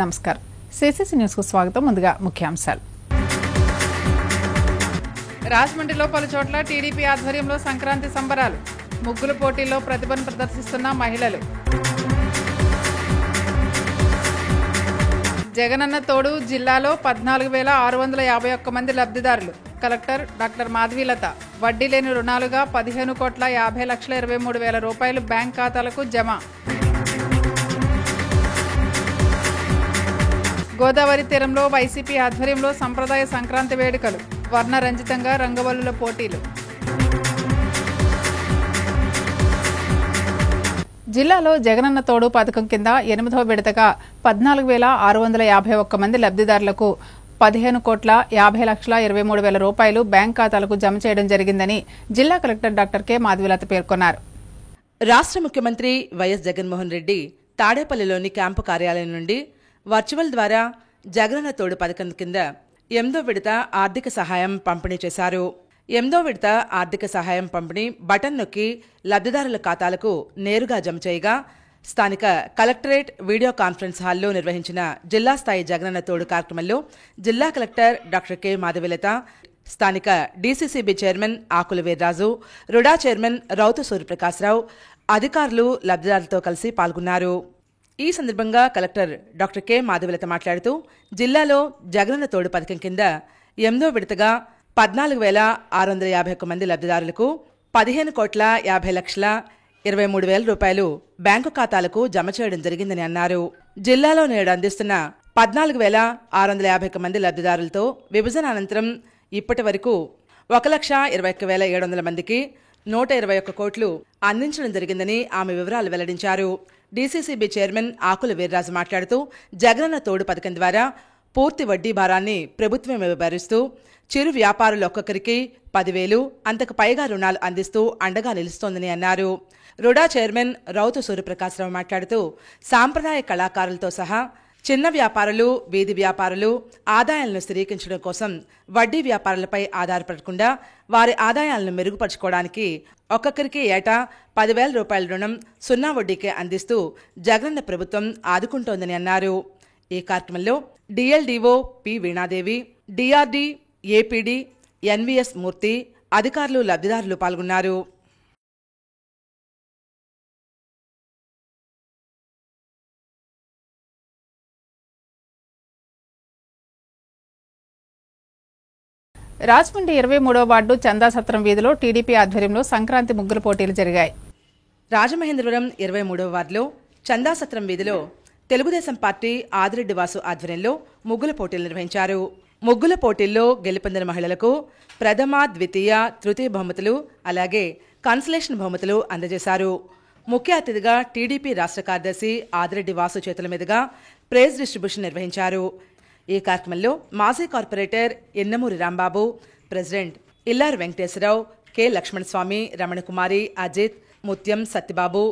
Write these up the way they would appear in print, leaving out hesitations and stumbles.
నమస్కారం. CCC news కు స్వాగతం. ముందుగా ముఖ్యాంశాలు. రాజమండ్రిలో పలు చోట్ల టీడీపీ ఆధ్వర్యంలో సంక్రాంతి సంబరాలు. ముగ్గుల పోటీల్లో ప్రతిభను ప్రదర్శిస్తున్న మహిళలు. జగనన్న తోడు జిల్లాలో 14,651 మంది లబ్ధిదారులు. Collector doctor Madhavilatha. వడ్డీ లేని రుణాలుగా 15,50,23,000 రూపాయలు బ్యాంక్ ఖాతాలకు జమ. గోదావరి తీరంలో వైసీపీ ఆధ్వర్యంలో సంప్రదాయ సంక్రాంతి వేడుకలు. వర్ణరంజితంగా రంగవల్లుల పోటీలు. జిల్లాలో జగనన్న తోడు పథకం కింద 8వ విడతగా 14,651 మంది లబ్ధిదారులకు 15,50,23,000 రూపాయలు బ్యాంక్ ఖాతాలకు జమ చేయడం జరిగిందని జిల్లా కలెక్టర్ డాక్టర్ కె మాధవీలత పేర్కొన్నారు. రాష్ట్ర ముఖ్యమంత్రి వైఎస్ జగన్మోహన్ రెడ్డి తాడేపల్లిలోని క్యాంపు కార్యాలయం నుండి వర్చువల్ ద్వారా జగనన్న తోడు పథకం కింద 8వ విడత ఆర్థిక సహాయం పంపిణీ చేశారు. 8వ విడత ఆర్థిక సహాయం పంపిణీ బటన్ నొక్కి లబ్ధిదారుల ఖాతాలకు నేరుగా జమ చేయగా స్థానిక కలెక్టరేట్ వీడియో కాన్ఫరెన్స్ హాల్లో నిర్వహించిన జిల్లా స్థాయి జగనన్న తోడు కార్యక్రమంలో జిల్లా కలెక్టర్ డాక్టర్ కె మాధవీలత, స్థానిక డీసీసీబీ చైర్మన్ ఆకుల వీర్రాజు, రుడా చైర్మన్ రౌతు సూర్యప్రకాశ్రావు, అధికారులు లబ్ధిదారులతో కలిసి పాల్గొన్నారు. ఈ సందర్భంగా కలెక్టర్ డాక్టర్ కె మాధవీలత మాట్లాడుతూ జిల్లాలో జగనన్న తోడు పథకం కింద 8వ విడతగా 14,651 మంది లబ్ధిదారులకు 15,50,23,000 రూపాయలు బ్యాంకు ఖాతాలకు జమ చేయడం జరిగిందని అన్నారు. జిల్లాలో నేడు అందిస్తున్న 14,651 మంది లబ్ధిదారులతో విభజన అనంతరం ఇప్పటి వరకు 1,21,700 మందికి 121 కోట్లు అందించడం జరిగిందని ఆమె వివరాలు వెల్లడించారు. డీసీసీబీ చైర్మన్ ఆకుల వీర్రాజు మాట్లాడుతూ జగనన్న తోడు పథకం ద్వారా పూర్తి వడ్డీ భారాన్ని ప్రభుత్వమే భరిస్తూ చిరు వ్యాపారులు ఒక్కొక్కరికి 10,000 అంతకు పైగా రుణాలు అందిస్తూ అండగా నిలుస్తోందని అన్నారు. రుడా చైర్మన్ రౌతు సూర్యప్రకాశ్రావు మాట్లాడుతూ సాంప్రదాయ కళాకారులతో సహా చిన్న వ్యాపారులు, వీధి వ్యాపారులు ఆదాయాలను స్థిరీకరించడం కోసం వడ్డీ వ్యాపారులపై ఆధారపడకుండా వారి ఆదాయాలను మెరుగుపరచుకోవడానికి ఒక్కొక్కరికి ఏటా 10,000 రూపాయల రుణం 0 వడ్డీకే అందిస్తూ జగనన్న ప్రభుత్వం ఆదుకుంటోందని అన్నారు. ఈ కార్యక్రమంలో DLDO P Veenadevi, DRD, APD, NVS Murthy, అధికారులు లబ్ధిదారులు పాల్గొన్నారు. రాజమండ్రి 23వ వార్డు చందాసత్రం వీధిలో టీడీపీ ఆధ్వర్యంలో సంక్రాంతి ముగ్గుల పోటీలు జరిగాయి. రాజమహేంద్రవరం 23వ వార్డులో చందాసత్రం వీధిలో తెలుగుదేశం పార్టీ ఆదిరెడ్డి వాసు ఆధ్వర్యంలో ముగ్గుల పోటీలు నిర్వహించారు. ముగ్గుల పోటీల్లో గెలుపొందిన మహిళలకు ప్రథమ, ద్వితీయ, తృతీయ బహుమతులు అలాగే కన్సలేషన్ బహుమతులు అందజేశారు. ముఖ్య అతిథిగా టీడీపీ రాష్ట్ర కార్యదర్శి ఆదిరెడ్డి వాసు చేతుల మీదుగా ప్రైజ్ డిస్ట్రిబ్యూషన్ నిర్వహించారు. ఈ కార్యక్రమంలో మాజీ corporator Ennamuri Rambabu, president Illaru Venkateswararao, K Lakshmanaswamy, Ramanakumari, Ajith, Muthyam, Satyababu,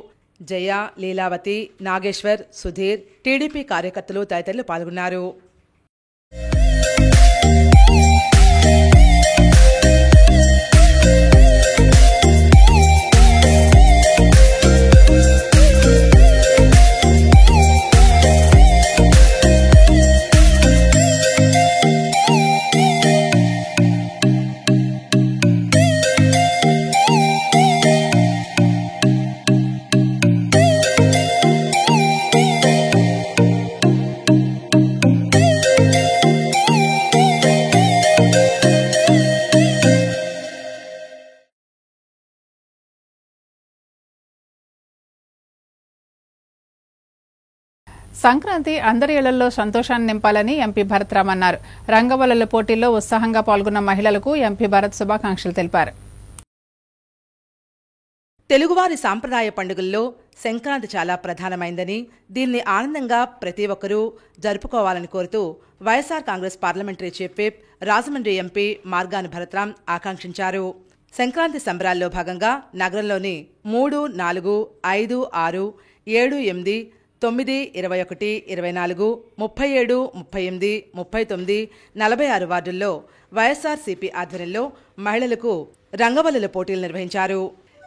Jaya, Leelavathi, Nageswar, Sudheer, TDP కార్యకర్తలు తదితరులు పాల్గొన్నారు. సంక్రాంతి అందరి ఇళ్లలో సంతోషాన్ని నింపాలని ఎంపీ భరత్రామ్ అన్నారు. రంగవల్లుల పోటీల్లో ఉత్సాహంగా పాల్గొన్న మహిళలకు ఎంపీ భరత్ శుభాకాంక్షలు తెలిపారు. తెలుగువారి సాంప్రదాయ పండుగల్లో సంక్రాంతి చాలా ప్రధానమైందని, దీన్ని ఆనందంగా ప్రతి ఒక్కరూ జరుపుకోవాలని కోరుతూ YSR Congress parliamentary chief whip Rajahmundry MP Margani Bharath Ram ఆకాంక్షించారు. సంక్రాంతి సంబరాల్లో భాగంగా నగరంలోని 3, 4, 5, 6, 7, 8, 9, 21, 24, 37, 38, 39, 46 వార్డుల్లో వైఎస్ఆర్సీపీ ఆధ్వర్యంలో మహిళలకు రంగవల్లుల పోటీలు నిర్వహించారు.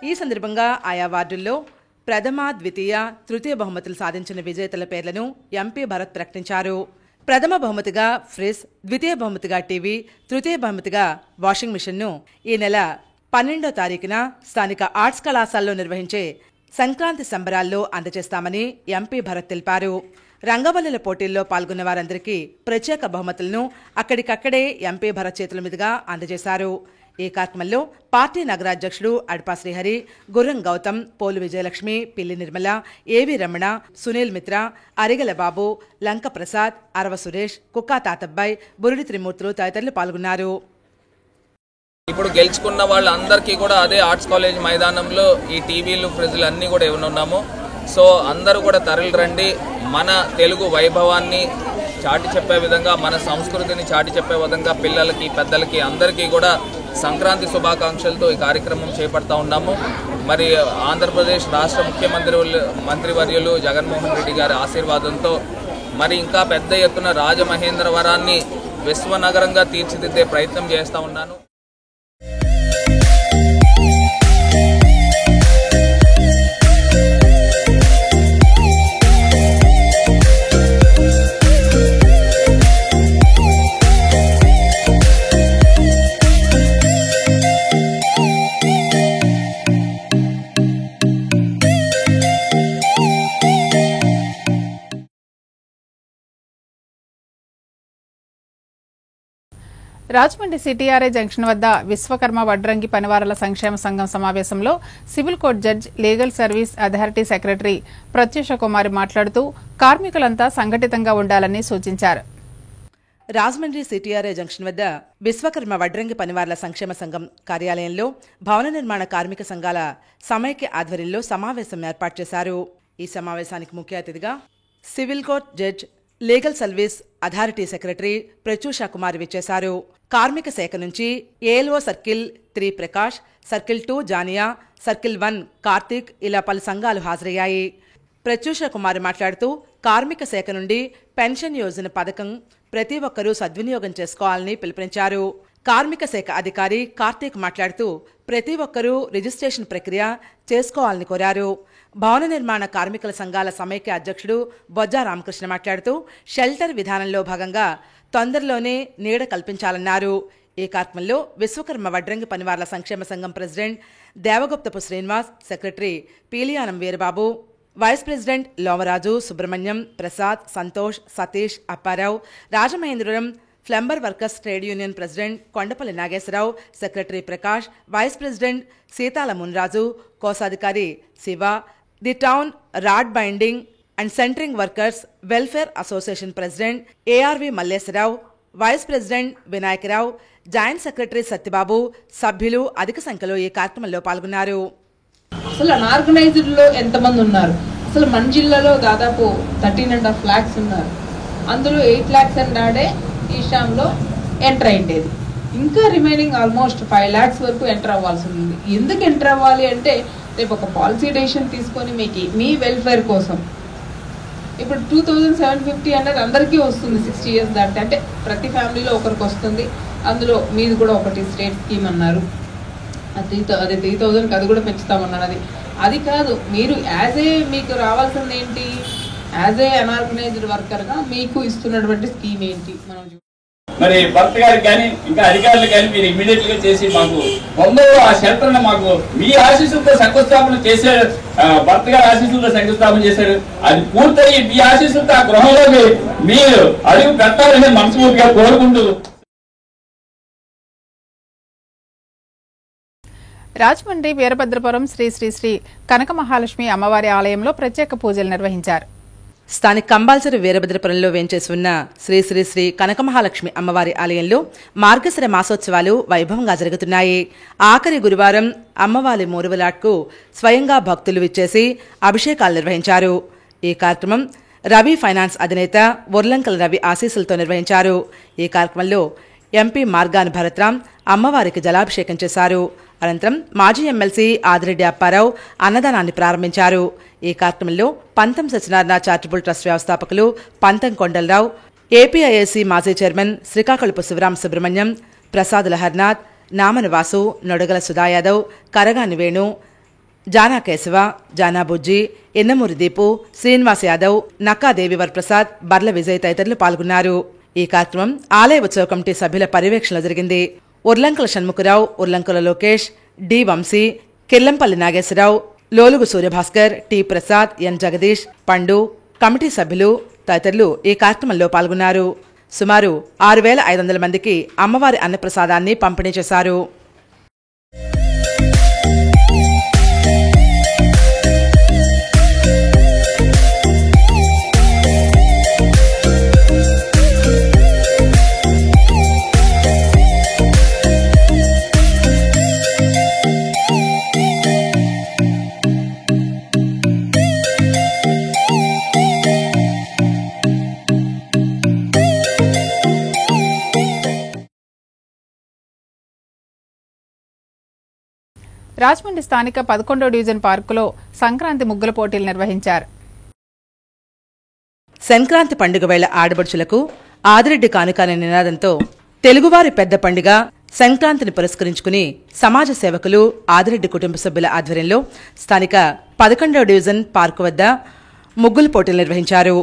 ఈ సందర్భంగా ఆయా వార్డుల్లో ప్రథమ, ద్వితీయ, తృతీయ బహుమతులు సాధించిన విజేతల పేర్లను ఎంపీ భరత్ ప్రకటించారు. ప్రథమ బహుమతిగా ఫ్రిజ్, ద్వితీయ బహుమతిగా టీవీ, తృతీయ బహుమతిగా వాషింగ్ మిషన్ను ఈ నెల 12వ తారీఖున స్థానిక ఆర్ట్స్ కళాశాలలో నిర్వహించే సంక్రాంతి సంబరాల్లో అందజేస్తామని ఎంపీ భరత్ తెలిపారు. రంగవల్లుల పోటీల్లో పాల్గొన్న వారందరికీ ప్రత్యేక బహుమతులను అక్కడికక్కడే ఎంపీ భరత్ చేతుల మీదుగా అందజేశారు. ఈ కార్యక్రమంలో పార్టీ నగరాధ్యక్షుడు అడపా శ్రీహరి, గుర్రం గౌతమ్, పోలు విజయలక్ష్మి, పిల్లి నిర్మల, ఏవి రమణ, సునీల్ మిత్ర, అరిగల బాబు, లంక ప్రసాద్, అరవ సురేష్, కుక్కా తాతబ్బాయి, బురుడి త్రిమూర్తులు తదితరులు పాల్గొన్నారు. ఇప్పుడు గెలుచుకున్న వాళ్ళందరికీ కూడా అదే ఆర్ట్స్ కాలేజ్ మైదానంలో ఈ టీవీలు, ఫ్రిడ్జ్లు అన్నీ కూడా ఇవ్వనున్నాము. సో అందరూ కూడా తరలి రండి. మన తెలుగు వైభవాన్ని చాటి చెప్పే విధంగా, మన సంస్కృతిని చాటి చెప్పే విధంగా పిల్లలకి, పెద్దలకి అందరికీ కూడా సంక్రాంతి శుభాకాంక్షలతో ఈ కార్యక్రమం చేపడతా ఉన్నాము. మరి ఆంధ్రప్రదేశ్ రాష్ట్ర మంత్రివర్యులు జగన్మోహన్ రెడ్డి గారి ఆశీర్వాదంతో మరి ఇంకా పెద్ద ఎత్తున రాజమహేంద్రవరాన్ని విశ్వనగరంగా తీర్చిదిద్దే ప్రయత్నం చేస్తూ ఉన్నాను. రాజమండ్రి సిటీఆర్ఐ జంక్షన్ వద్ద విశ్వకర్మ వడ్రంగి పనివారుల సంక్షేమ సంఘం సమావేశంలో civil court judge, legal service authority secretary Pratyusha Kumari మాట్లాడుతూ కార్మికులంతా సంఘటితంగా ఉండాలని సూచించారు. రాజమండ్రి సిటీఆర్ఐ జంక్షన్ వద్ద విశ్వకర్మ వడ్రంగి పనివారుల సంక్షేమ సంఘం కార్యాలయంలో భవన నిర్మాణ కార్మిక సంఘాల సమైక్య ఆధ్వర్యంలో సమావేశం ఏర్పాటు చేశారు. ఈ సమావేశానికి ముఖ్య అతిథిగా civil court judge, legal service authority secretary Pratyusha Kumari విచ్చేశారు. కార్మిక శాఖ నుంచి ALO circle 3 Prakash, circle 2 Jania, circle 1 Karthik ఇలా పలు సంఘాలు హాజరయ్యాయి. ప్రత్యూష కుమారి మాట్లాడుతూ కార్మిక శాఖ నుండి పెన్షన్ యోజన పథకం ప్రతి ఒక్కరూ సద్వినియోగం చేసుకోవాలని పిలుపునిచ్చారు. కార్మిక శాఖ అధికారి కార్తీక్ మాట్లాడుతూ ప్రతి ఒక్కరూ రిజిస్ట్రేషన్ ప్రక్రియ చేసుకోవాలని కోరారు. భవన నిర్మాణ కార్మికుల సంఘాల సమైక్య అధ్యక్షుడు బొజ్జా రామకృష్ణ మాట్లాడుతూ షెల్టర్ విధానంలో భాగంగా తొందరలోనే నీడ కల్పించాలన్నారు. ఈ కార్యక్రమంలో విశ్వకర్మ వడ్రంగి పనివార్ల సంక్షేమ సంఘం president Devaguptapu Srinivas, secretary Peeliyanam Veerababu, vice president Lovaraju, Subrahmanyam, Prasad, Santosh, Satish, Apparao, Rajamahendravaram plumber workers trade union president Kondapalli Nageswararao, secretary Prakash, vice president Seethala Munraju, కోశాధికారి Shiva, the town rod binding and centering workers welfare association president ARV Malleswararao, vice president Vinayakarao, joint secretary Satyababu, సభ్యులు అధిక సంఖ్యలో ఈ కార్యక్రమంలో పాల్గొన్నారు. అసలు అన్ఆర్గనైజ్డ్ లో ఎంతమంది ఉన్నారు? అసలు మన జిల్లాలో దాదాపు 13.5 lakhs ఉన్నారు. అందులో 8 lakhs అన్నాడే ఈశాంలో ఎంటర్ అయ్యేది. ఇంకా రిమైనింగ్ ఆల్మోస్ట్ 5 lakhs వరకు ఎంటర్ అవ్వాల్సి ఉంది. ఎందుకు ఎంటర్ అవ్వాలి అంటే రేపు ఒక పాలసీ డెసిషన్ తీసుకొని మీకు మీ వెల్ఫేర్ కోసం ఇప్పుడు 2750 అనేది అందరికీ వస్తుంది. 60 years దాటితే అంటే ప్రతి ఫ్యామిలీలో ఒకరికి వస్తుంది. అందులో మీది కూడా ఒకటి స్టేట్ స్కీమ్ అన్నారు. అది 3000 అది కూడా పెంచుతామన్నారు. అది కాదు, మీరు యాజ్ ఏ మీకు రావాల్సింది ఏంటి? యాజ్ ఏ అన్ఆర్గనైజ్డ్ వర్కర్గా మీకు ఇస్తున్నటువంటి స్కీమ్ ఏంటి? మనం మరి భర్త గారికి కానీ ఇంకా అధికారులు కానీ మీరు ఇమీడియట్ గా చేసి మాకు తొందరలో ఆ షెల్టర్ మాకు మీ ఆశీస్సులతో శంకుస్థాపన చేశారు. భర్త గారి ఆశీస్సులతో శంకుస్థాపన చేశారు. అది పూర్తయి మీ ఆశీస్సులతో ఆ గృహంలో మీరు అడుగు పెట్టాలని మనస్ఫూర్తిగా కోరుకుంటూ రాజమండ్రి వీరభద్రపురం శ్రీ శ్రీ శ్రీ కనక మహాలక్ష్మి అమ్మవారి ఆలయంలో ప్రత్యేక పూజలు నిర్వహించారు. స్థానిక కంబాల్సరి వీరభద్రపురంలో వేంచేసి ఉన్న శ్రీ శ్రీ శ్రీ కనకమహాలక్ష్మి అమ్మవారి ఆలయంలో మార్గశిర మాసోత్సవాలు వైభవంగా జరుగుతున్నాయి. ఆఖరి గురువారం అమ్మవారి మూరువలాట్కు స్వయంగా భక్తులు విచ్చేసి అభిషేకాలు నిర్వహించారు. ఈ కార్యక్రమం రవి ఫైనాన్స్ అధినేత ఉర్లంకల రవి ఆశీస్సులతో నిర్వహించారు. ఈ కార్యక్రమంలో ఎంపీ మార్గాన్ భరత్రాం అమ్మవారికి జలాభిషేకం చేశారు. అనంతరం మాజీ ఎమ్మెల్సీ ఆదిరెడ్డి అప్పారావు అన్నదానాన్ని ప్రారంభించారు. ఈ కార్యక్రమంలో పంతం సత్యనారాయణ చారిటబుల్ ట్రస్ట్ వ్యవస్థాపకులు పంతం కొండలరావు, ఏపీఐఏసీ మాజీ చైర్మన్ శ్రీకాకుళపు శివరాం సుబ్రహ్మణ్యం, ప్రసాద్ లహర్నాథ్, నామన వాసు, నొడగల సుధాయాదవ్, కరగాని వేణు, జానా కేశవ, జానా బుజ్జి, ఎన్నమూరి దీపు, శ్రీనివాస్ యాదవ్, నక్కా దేవివర్ ప్రసాద్, బర్ల విజయ్ తదితరులు పాల్గొన్నారు. ఈ కార్యక్రమం ఆలయ ఉత్సవ కమిటీ సభ్యుల పర్యవేక్షణలో జరిగింది. ఉర్లంకుల షణ్ముఖరావు, ఉర్లంకుల లోకేష్, డి వంశీ, కిల్లంపల్లి నాగేశ్వరరావు, లోలుగు సూర్యభాస్కర్, టి ప్రసాద్, ఎన్ జగదీష్, పండు, కమిటీ సభ్యులు తదితరులు ఈ కార్యక్రమంలో పాల్గొన్నారు. సుమారు 6,500 మందికి అమ్మవారి అన్నప్రసాదాన్ని పంపిణీ చేశారు. రాజమండ్రి స్థానిక 11వ డివిజన్ పార్కులో సంక్రాంతి ముగ్గుల పోటీలు నిర్వహించారు. సంక్రాంతి పండుగ వేళ ఆడబడుచులకు ఆదిరెడ్డి కానుక అనే నినాదంతో తెలుగువారి పెద్ద పండుగ సంక్రాంతిని పురస్కరించుకుని సమాజ సేవకులు ఆదిరెడ్డి కుటుంబ సభ్యుల ఆధ్వర్యంలో స్థానిక 11వ డివిజన్ పార్కు వద్ద ముగ్గుల పోటీలు నిర్వహించారు.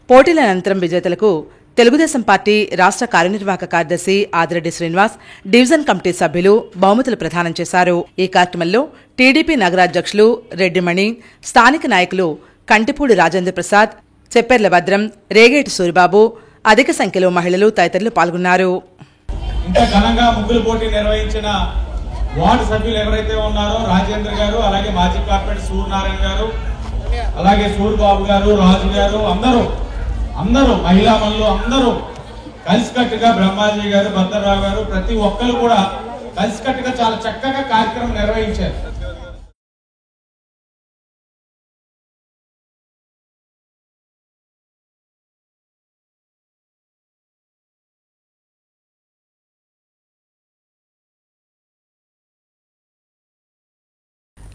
పోటీల అనంతరం విజేతలకు తెలుగుదేశం పార్టీ రాష్ట్ర కార్యనిర్వాహక కార్యదర్శి ఆదిరెడ్డి శ్రీనివాస్, డివిజన్ కమిటీ సభ్యులు బహుమతులు ప్రదానం చేశారు. ఈ కార్యక్రమంలో టీడీపీ నగరాధ్యక్షులు రెడ్డిమణి, స్థానిక నాయకులు కంటిపూడి రాజేంద్ర ప్రసాద్, చెప్పెర్ల భద్రం, రేగేటి సూరిబాబు, అధిక సంఖ్యలో మహిళలు తదితరులు పాల్గొన్నారు. ఇంత ఘనంగా ముగ్గులు పోటీ నిర్వహించిన వార్డు సభ్యులు ఎవరైతే ఉన్నారో రాజేంద్ర గారు, అలాగే మాజీ కార్పొరేటర్ సూర్యనారాయణ గారు, అలాగే సూరిబాబు గారు, రాజు గారు, అందరూ మహిళా మనులు అందరూ కలిసికట్టుగా, బ్రహ్మాజీ గారు, భద్రరావు గారు, ప్రతి ఒక్కరు కూడా కలిసికట్టుగా చాలా చక్కగా కార్యక్రమం నిర్వహించారు.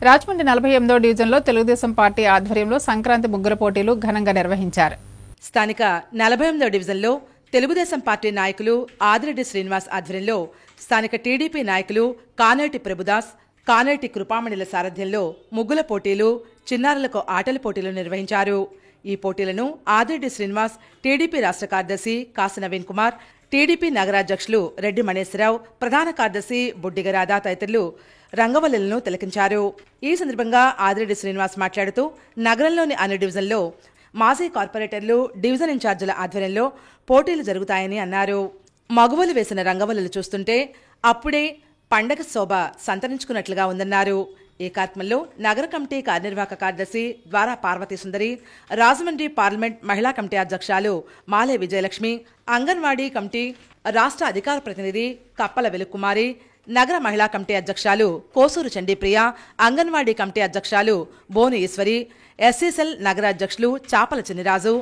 రాజమండ్రి 48వ డివిజన్లో తెలుగుదేశం పార్టీ ఆధ్వర్యంలో సంక్రాంతి ముగ్గుల పోటీలు ఘనంగా నిర్వహించారు. స్థానిక 48వ డివిజన్లో తెలుగుదేశం పార్టీ నాయకులు ఆదిరెడ్డి శ్రీనివాస్ ఆధ్వర్యంలో స్థానిక టీడీపీ నాయకులు కానేటి ప్రభుదాస్, కానేటి కృపామణిల సారథ్యంలో ముగ్గుల పోటీలు, చిన్నారులకు ఆటల పోటీలు నిర్వహించారు. ఈ పోటీలను ఆదిరెడ్డి శ్రీనివాస్, టీడీపీ రాష్ట్ర కార్యదర్శి కాసి నవీన్ కుమార్, టీడీపీ నగరాధ్యక్షులు రెడ్డి మణేశ్వరరావు, ప్రధాన కార్యదర్శి బుడ్డిగరాధ తదితరులు రంగవల్లులను తిలకించారు. ఈ సందర్భంగా ఆదిరెడ్డి శ్రీనివాస్ మాట్లాడుతూ నగరంలోని అన్ని డివిజన్లో మాజీ కార్పొరేటర్లు, డివిజన్ ఇన్ఛార్జీల ఆధ్వర్యంలో పోటీలు జరుగుతాయని అన్నారు. మగువలు వేసిన రంగవల్లులు చూస్తుంటే అప్పుడే పండగ శోభ సంతరించుకున్నట్లుగా ఉందన్నారు. ఈ కార్యక్రమంలో నగర కమిటీ కార్యనిర్వాహక కార్యదర్శి ద్వారా పార్వతీ సుందరి, రాజమండ్రి పార్లమెంట్ మహిళా కమిటీ అధ్యక్షురాలు మాలే విజయలక్ష్మి, అంగన్వాడీ కమిటీ రాష్ట్ర అధికార ప్రతినిధి కప్పల వెలుకుమారి, నగర మహిళా కమిటీ అధ్యక్షురాలు కోసూరు చండీప్రియ, అంగన్వాడీ కమిటీ అధ్యక్షురాలు బోను ఈశ్వరి, ఎస్సీసెల్ నగర అధ్యక్షులు చాపల చిన్నిరాజు,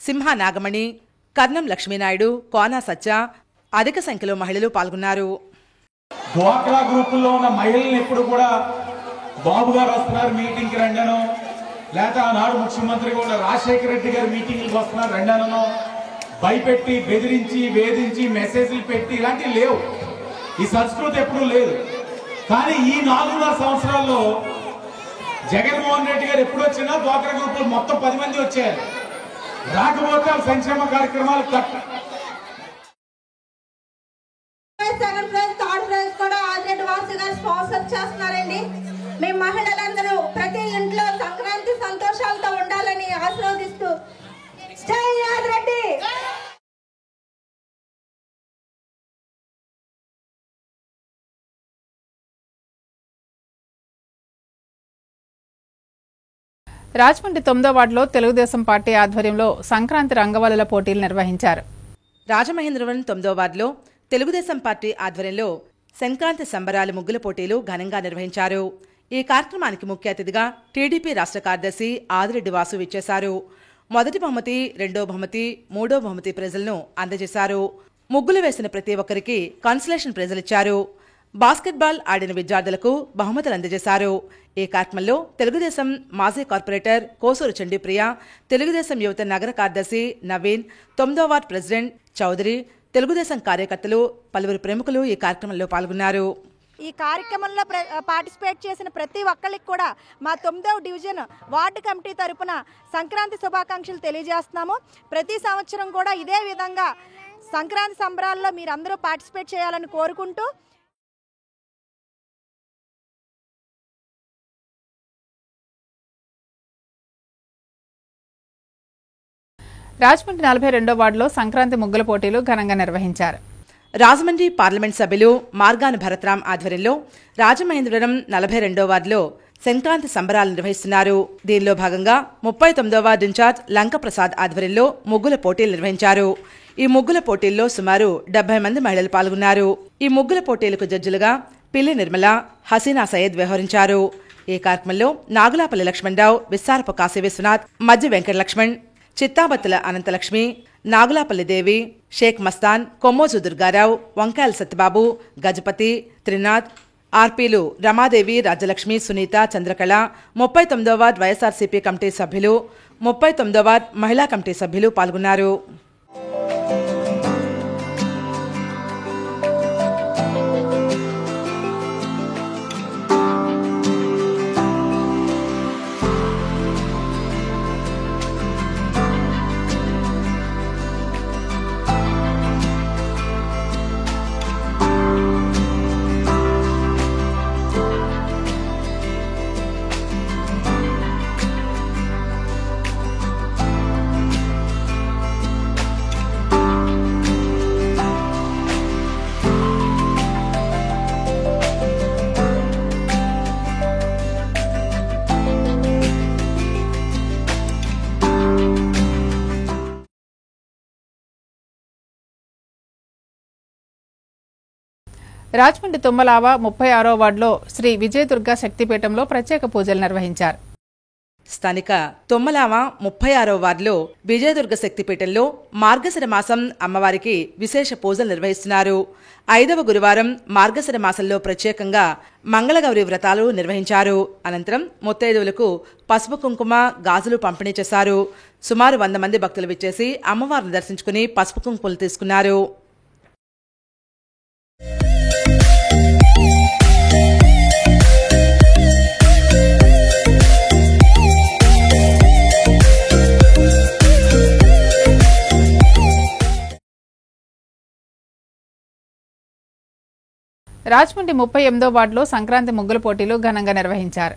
సింహ నాగమణి, కర్ణం లక్ష్మీనాయుడు, కోనా సత్య, అధిక సంఖ్యలో మహిళలు పాల్గొన్నారు. డ్వాక్రా గ్రూపుల్లో ఉన్న మహిళల్ని ఎప్పుడు కూడా బాబు గారు వస్తున్నారు మీటింగ్కి రండనో, లేకపోతే ఆనాడు ముఖ్యమంత్రిగా ఉన్న రాజశేఖర రెడ్డి గారు మీటింగ్కి వస్తున్నారు రండనో భయపెట్టి, బెదిరించి, వేధించి, మెసేజ్లు పెట్టి ఇలాంటివి లేవు. ఈ సంస్కృతి ఎప్పుడూ లేదు. కానీ ఈ 4.5 సంవత్సరాల్లో జగన్మోహన్ రెడ్డి గారు ఎప్పుడు వచ్చినా డ్వాక్రా గ్రూపులు మొత్తం 10 మంది వచ్చారు. రాకపోతే సంక్షేమ కార్యక్రమాలు స్పాన్సర్ చేస్తున్నారండి. మేము మహిళలందరూ ప్రతి ఇంట్లో సంక్రాంతి సంతోషాలతో ఉండాలని ఆశీర్వదిస్తూ జై యాదరెడ్డి. రాజమండ్రి 9వ వార్డులో తెలుగుదేశం పార్టీ ఆధ్వర్యంలో సంక్రాంతి రంగవల్లుల పోటీలు నిర్వహించారు. రాజమహేంద్రవరం 9వ వార్డులో తెలుగుదేశం పార్టీ ఆధ్వర్యంలో సంక్రాంతి సంబరాల ముగ్గుల పోటీలు ఘనంగా నిర్వహించారు. ఈ కార్యక్రమానికి ముఖ్య అతిథిగా టీడీపీ రాష్ట్ర కార్యదర్శి ఆదిరెడ్డి వాసు విచ్చేశారు. మొదటి బహుమతి, రెండో బహుమతి, మూడో బహుమతి ప్రైజులను అందజేశారు. ముగ్గులు వేసిన ప్రతి ఒక్కరికి కన్సలేషన్ ప్రైజులిచ్చారు. బాస్కెట్బాల్ ఆడిన విద్యార్థులకు బహుమతులు అందజేశారు. ఈ కార్యక్రమంలో తెలుగుదేశం మాజీ కార్పొరేటర్ కోసూరు చండీప్రియ, తెలుగుదేశం యువత నగర కార్యదర్శి నవీన్, 9వ వార్డు ప్రెసిడెంట్ చౌదరి, తెలుగుదేశం కార్యకర్తలు, పలువురు ప్రముఖులు ఈ కార్యక్రమంలో పాల్గొన్నారు. ఈ కార్యక్రమంలో పార్టిసిపేట్ చేసిన ప్రతి ఒక్కరికి కూడా మా 9వ డివిజన్ వార్డు కమిటీ తరపున సంక్రాంతి శుభాకాంక్షలు తెలియజేస్తున్నాము. ప్రతి సంవత్సరం కూడా ఇదే విధంగా సంక్రాంతి సంబరాల్లో మీరందరూ పార్టిసిపేట్ చేయాలని కోరుకుంటూ రాజమండ్రి 42వ వార్డులో సంక్రాంతి ముగ్గుల పోటీలు ఘనంగా నిర్వహించారు. రాజమండ్రి పార్లమెంట్ సభ్యులు మార్గాన్ భరత్రామ్ ఆధ్వర్యంలో రాజమహేంద్రవరం 42వ వార్డులో సంక్రాంతి సంబరాలు నిర్వహిస్తున్నారు. దీనిలో భాగంగా 39వ వార్డు ఇన్ఛార్జ్ లంక ప్రసాద్ ఆధ్వర్యంలో ముగ్గుల పోటీలు నిర్వహించారు. ఈ ముగ్గుల పోటీల్లో సుమారు 70 మంది మహిళలు పాల్గొన్నారు. ఈ ముగ్గుల పోటీలకు జడ్జిలుగా పిల్లి నిర్మల, హసీనా సయ్యద్ వ్యవహరించారు. ఈ కార్యక్రమంలో నాగులాపల్లి లక్ష్మణరావు, విస్సారపు కాశీ విశ్వనాథ్, మధ్య వెంకట లక్ష్మణ్, చిత్తాబత్తుల అనంతలక్ష్మి, నాగులాపల్లి దేవి, షేక్ మస్తాన్, కొమ్మోజు దుర్గారావు, వంకాయల సత్యబాబు, గజపతి, త్రినాథ్, ఆర్పీలు రమాదేవి, రాజలక్ష్మి, సునీత, చంద్రకళ, 39వ వార్డు వైఎస్ఆర్సీపీ కమిటీ సభ్యులు, 39వ వార్డు మహిళా కమిటీ సభ్యులు పాల్గొన్నారు. రాజమండ్రి తుమ్మలావ 36వ వార్డులో శ్రీ విజయదుర్గ శక్తిపీఠంలో ప్రత్యేక పూజలు నిర్వహించారు. స్థానిక తొమ్మలావ 36వ వార్డులో విజయదుర్గ శక్తిపీఠంలో మార్గశిర మాసం అమ్మవారికి విశేష పూజలు నిర్వహిస్తున్నారు. 5వ గురువారం మార్గశిర మాసంలో ప్రత్యేకంగా మంగళగౌరి వ్రతాలు నిర్వహించారు. అనంతరం ముత్తైదువులకు పసుపు కుంకుమ, గాజులు పంపిణీ చేశారు. సుమారు 100 మంది భక్తులు విచ్చేసి అమ్మవారిని దర్శించుకుని పసుపు కుంకుమలు తీసుకున్నారు. రాజమండ్రి 38వ వార్డులో సంక్రాంతి ముగ్గుల పోటీలు ఘనంగా నిర్వహించారు.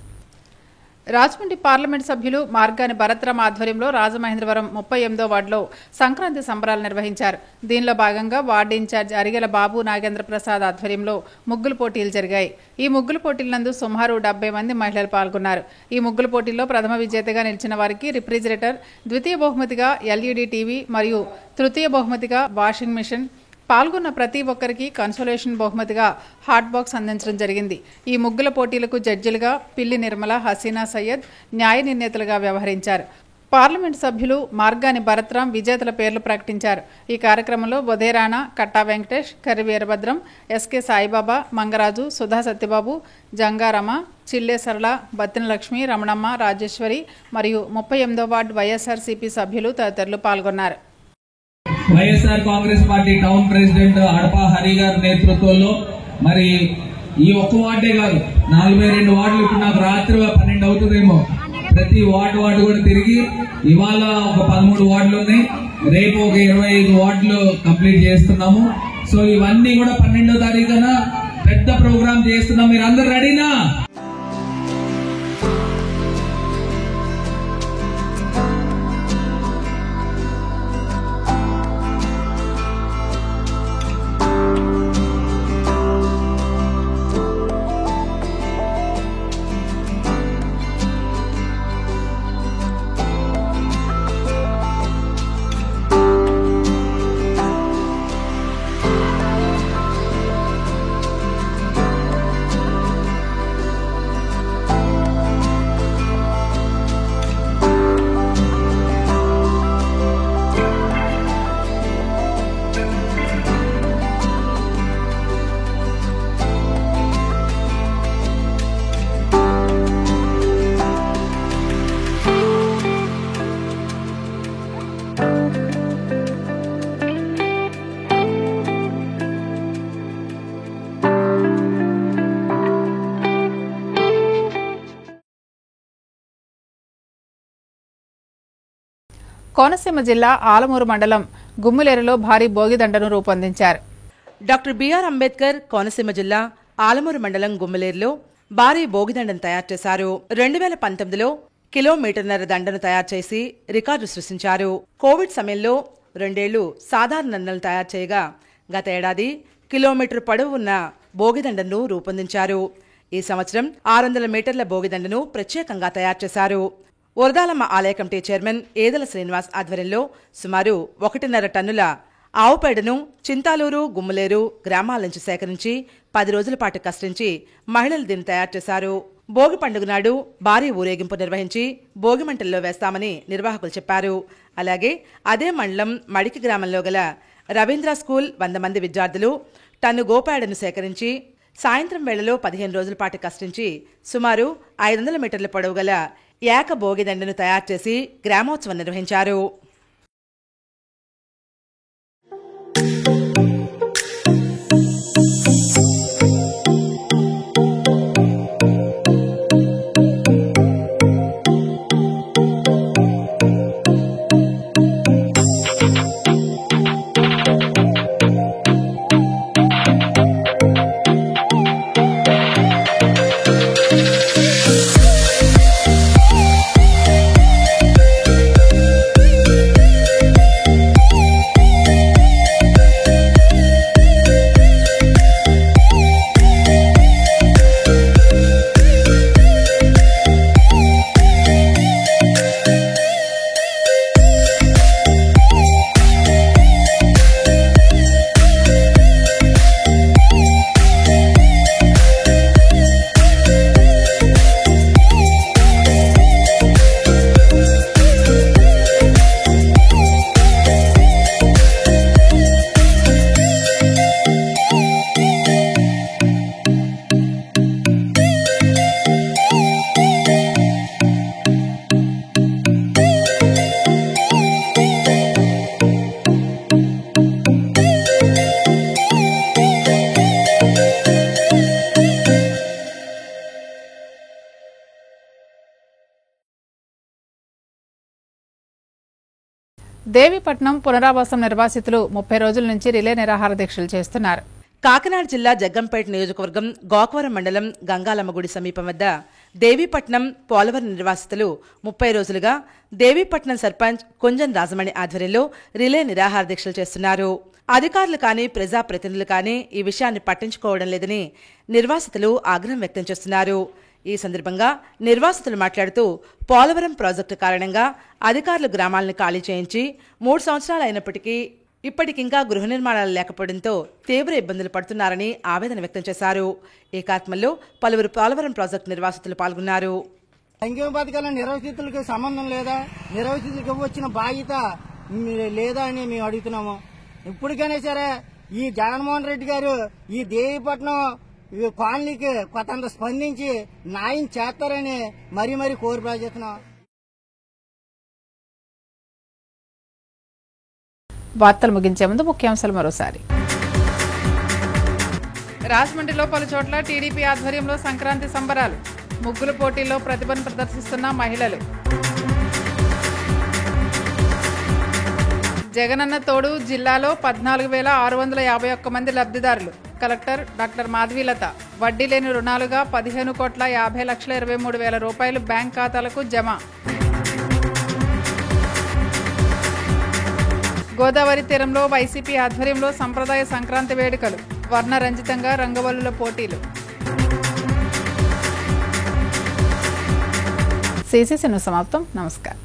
రాజమండ్రి పార్లమెంట్ సభ్యులు మార్గాని భరత్రామ్ ఆధ్వర్యంలో రాజమహేంద్రవరం 38వ వార్డులో సంక్రాంతి సంబరాలు నిర్వహించారు. దీనిలో భాగంగా వార్డు ఇన్ఛార్జ్ అరిగెల బాబు నాగేంద్ర ప్రసాద్ ఆధ్వర్యంలో ముగ్గుల పోటీలు జరిగాయి. ఈ ముగ్గుల పోటీలందు సుమారు 70 మంది మహిళలు పాల్గొన్నారు. ఈ ముగ్గుల పోటీల్లో ప్రథమ విజేతగా నిలిచిన వారికి రిఫ్రిజిరేటర్, ద్వితీయ బహుమతిగా ఎల్ఈడి టీవీ మరియు తృతీయ బహుమతిగా వాషింగ్ మిషన్, పాల్గొన్న ప్రతి ఒక్కరికి కన్సోలేషన్ బహుమతిగా హాట్ బాక్స్ అందించడం జరిగింది. ఈ ముగ్గుల పోటీలకు జడ్జిలుగా పిల్లి నిర్మల, హసీనా సయ్యద్ న్యాయ నిర్ణేతలుగా వ్యవహరించారు. పార్లమెంట్ సభ్యులు మార్గాని భరత్రామ్ విజేతల పేర్లు ప్రకటించారు. ఈ కార్యక్రమంలో బొదేరాణా, కట్టా వెంకటేష్, కర్రి వీరభద్రం, ఎస్కే సాయిబాబా, మంగరాజు, సుధా సత్యబాబు, జంగారమ, చిల్లే సరళ, బత్తిన లక్ష్మి, రమణమ్మ, రాజేశ్వరి మరియు 38వ వార్డు వైఎస్ఆర్సీపీ సభ్యులు తదితరులు పాల్గొన్నారు. YSR Congress party town president Adapa Hari గారి నేతృత్వంలో మరి ఈ ఒక్క వార్డే కాదు 42 వార్డులు, ఇప్పుడు నాకు రాత్రి 12 అవుతుందేమో, ప్రతి వార్డు కూడా తిరిగి ఇవాళ ఒక 13 వార్డులు ఉన్నాయి, రేపు ఒక 25 వార్డులు కంప్లీట్ చేస్తున్నాము. సో ఇవన్నీ కూడా 12వ తారీఖున పెద్ద ప్రోగ్రామ్ చేస్తున్నాం. మీరు అందరు రెడీనా? కోనసీమ జిల్లా ఆలమూరు మండలం గుమ్మిలేరులో భారీ భోగిదండను రూపొందించారు. డాక్టర్ బిఆర్ అంబేద్కర్ కోనసీమ జిల్లా ఆలమూరు మండలం గుమ్మిలేరులో భారీ భోగిదండను తయారు చేశారు. 2019లో కిలోమీటర్న్నర దండను తయారు చేసి రికార్డు సృష్టించారు. కోవిడ్ సమయంలో 2 ఏళ్లు సాధారణ దండలు తయారు చేయగా గత ఏడాది కిలోమీటర్ పొడవు ఉన్న భోగిదండను రూపొందించారు. ఈ సంవత్సరం 600 మీటర్ల భోగిదండను ప్రత్యేకంగా తయారు చేశారు. వరదాలమ్మ ఆలయ కమిటీ చైర్మన్ ఏదల శ్రీనివాస్ ఆధ్వర్యంలో సుమారు 1.5 టన్నుల ఆవుపేడను చింతాలూరు, గుమ్మలేరు గ్రామాల నుంచి సేకరించి 10 రోజుల పాటు కష్టించి మహిళలు దీన్ని తయారు చేశారు. భోగి పండుగ నాడు భారీ ఊరేగింపు నిర్వహించి భోగిమంటల్లో వేస్తామని నిర్వాహకులు చెప్పారు. అలాగే అదే మండలం మడికి గ్రామంలో గల రవీంద్ర స్కూల్ 100 మంది విద్యార్థులు టన్ను గోపేడను సేకరించి సాయంత్రం వేళలో 15 రోజుల పాటు కష్టించి సుమారు 500 మీటర్ల పొడవు గల ఏక భోగిదండను తయారు చేసి గ్రామోత్సవం నిర్వహించారు. దేవీపట్నం పునరావాసం నిర్వాసితులు 30 రోజుల నుంచి రిలే నిరాహార దీక్షలు చేస్తున్నారు. కాకినాడ జిల్లా జగ్గంపేట నియోజకవర్గం గోకవరం మండలం గంగాలమ్మగుడి సమీపం వద్ద దేవీపట్నం పోలవరం నిర్వాసితులు 30 రోజులుగా దేవీపట్నం సర్పంచ్ కుంజన్ రాజమణి ఆధ్వర్యంలో రిలే నిరాహార దీక్షలు చేస్తున్నారు. అధికారులు కానీ ప్రజాప్రతినిధులు కానీ ఈ విషయాన్ని పట్టించుకోవడం లేదని నిర్వాసితులు ఆగ్రహం వ్యక్తం చేస్తున్నారు. ఈ సందర్భంగా నిర్వాసితులు మాట్లాడుతూ పోలవరం ప్రాజెక్టు కారణంగా అధికారులు గ్రామాలను ఖాళీ చేయించి 3 సంవత్సరాలు అయినప్పటికీ ఇప్పటికింకా గృహ నిర్మాణాలు లేకపోవడంతో తీవ్ర ఇబ్బందులు పడుతున్నారని ఆవేదన వ్యక్తం చేశారు. ఈ కార్యక్రమంలో పలువురు పోలవరం ప్రాజెక్టు నిర్వాసితులు పాల్గొన్నారు. సంక్షేమ పథకాల నిర్వాసితులకు సంబంధం లేదా, నిర్వాసితులకు వచ్చిన బాధ్యత లేదా అని మేము అడుగుతున్నాము. ఇప్పటికైనా సరే ఈ జగన్మోహన్ రెడ్డి గారు ఈ దేవీపట్నం కాలనీకి కొంత స్పందించి న్యాయం చేస్తారని మరీ కోరి ప్రార్థిస్తున్నాం. వార్తలు ముగించే ముందు ముఖ్యాంశాలు మరోసారి. రాజమండ్రిలో పలు చోట్ల టీడీపీ ఆధ్వర్యంలో సంక్రాంతి సంబరాలు. ముగ్గుల పోటీల్లో ప్రతిభను ప్రదర్శిస్తున్న మహిళలు. జగనన్న తోడు జిల్లాలో 14,651 మంది లబ్ధిదారులు. Collector doctor Madhavilatha. వడ్డీ లేని రుణాలుగా 15,50,23,000 రూపాయలు బ్యాంక్ ఖాతాలకు జమ. గోదావరి తీరంలో వైసీపీ ఆధ్వర్యంలో సంప్రదాయ సంక్రాంతి వేడుకలు. వర్ణరంజితంగా రంగవల్లుల పోటీలు. సిసిసి న్యూస్ సమాప్తం. నమస్కారం.